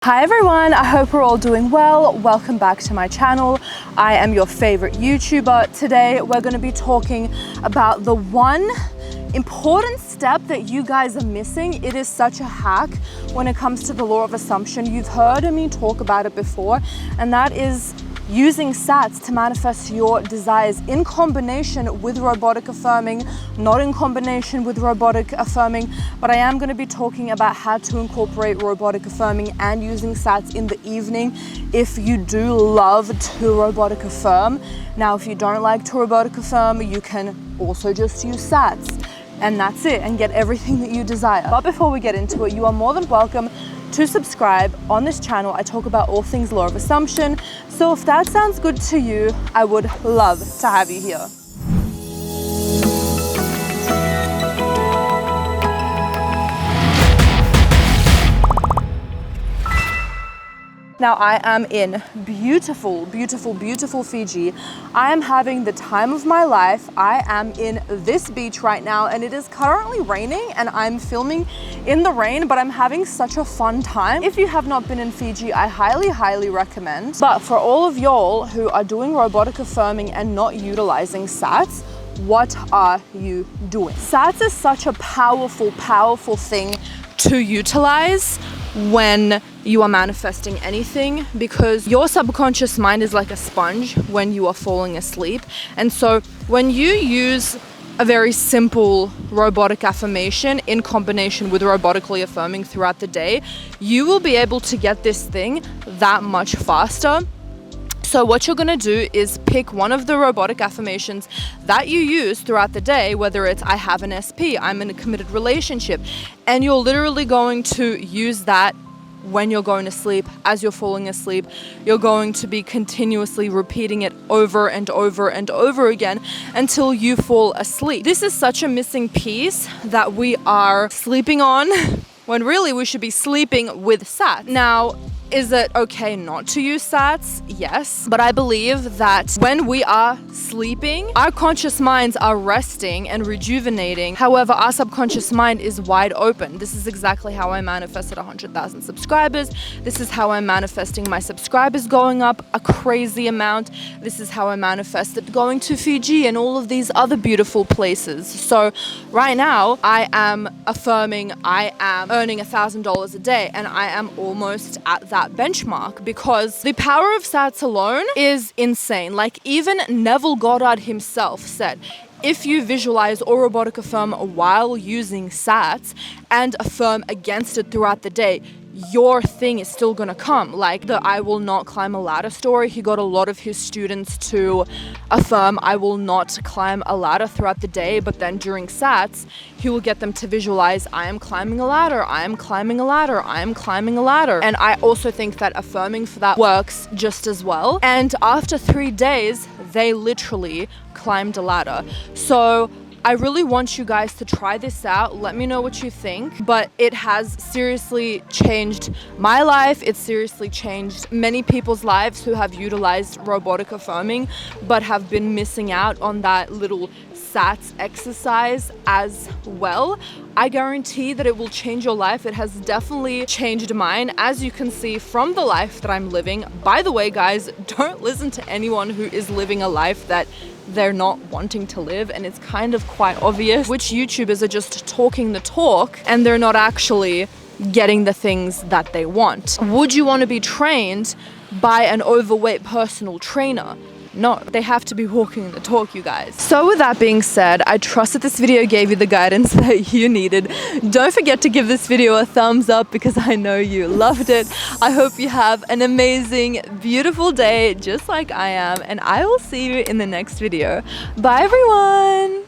Hi everyone, I hope we're all doing well. Welcome back to my channel. I am your favorite YouTuber. Today we're going to be talking about the one important step that you guys are missing. It is such a hack when it comes to the law of assumption. You've heard me talk about it before, and that is using SATs to manifest your desires in combination with robotic affirming, not in combination with robotic affirming, but I am going to be talking about how to incorporate robotic affirming and using SATs in the evening if you do love to robotic affirm. Now, if you don't like to robotic affirm, you can also just use SATs, and that's it, and get everything that you desire. But before we get into it, you are more than welcome to subscribe. On this channel, I talk about all things law of assumption. So if that sounds good to you, I would love to have you here. Now I am in beautiful, beautiful, beautiful Fiji. I am having the time of my life. I am in this beach right now and it is currently raining and I'm filming in the rain, but I'm having such a fun time. If you have not been in Fiji, I highly, highly recommend. But for all of y'all who are doing robotic affirming and not utilizing SATs, what are you doing? SATs is such a powerful, powerful thing to utilize when you are manifesting anything, because your subconscious mind is like a sponge when you are falling asleep. And so when you use a very simple robotic affirmation in combination with robotically affirming throughout the day, you will be able to get this thing that much faster. So what you're gonna do is pick one of the robotic affirmations that you use throughout the day, whether it's I have an SP, I'm in a committed relationship, and you're literally going to use that when you're going to sleep, as you're falling asleep. You're going to be continuously repeating it over and over and over again until you fall asleep. This is such a missing piece that we are sleeping on when really we should be sleeping with SATs. Now, is it okay not to use SATs? Yes, but I believe that when we are sleeping, our conscious minds are resting and rejuvenating. However, our subconscious mind is wide open. This is exactly how I manifested 100,000 subscribers. This is how I'm manifesting my subscribers going up a crazy amount. This is how I manifested going to Fiji and all of these other beautiful places. So right now, I am affirming I am earning $1,000 a day, and I am almost at that benchmark, because the power of SATs alone is insane. Like, even Neville Goddard himself said, if you visualize or robotic affirm while using SATs and affirm against it throughout the day, your thing is still gonna come. Like the I will not climb a ladder story, he got a lot of his students to affirm I will not climb a ladder throughout the day, but then during SATs, he will get them to visualize I am climbing a ladder, I am climbing a ladder, I am climbing a ladder. And I also think that affirming for that works just as well. And after 3 days, they literally climbed a ladder. So I really want you guys to try this out. Let me know what you think. But it has seriously changed my life. It's seriously changed many people's lives who have utilized robotic affirming but have been missing out on that little SATs exercise as well. I guarantee that it will change your life. It has definitely changed mine, as you can see from the life that I'm living. By the way, guys, don't listen to anyone who is living a life that they're not wanting to live, and it's kind of quite obvious which YouTubers are just talking the talk and they're not actually getting the things that they want. Would you want to be trained by an overweight personal trainer? No, they have to be walking the talk, you guys. So with that being said, I trust that this video gave you the guidance that you needed. Don't forget to give this video a thumbs up because I know you loved it. I hope you have an amazing, beautiful day just like I am, and I will see you in the next video. Bye everyone!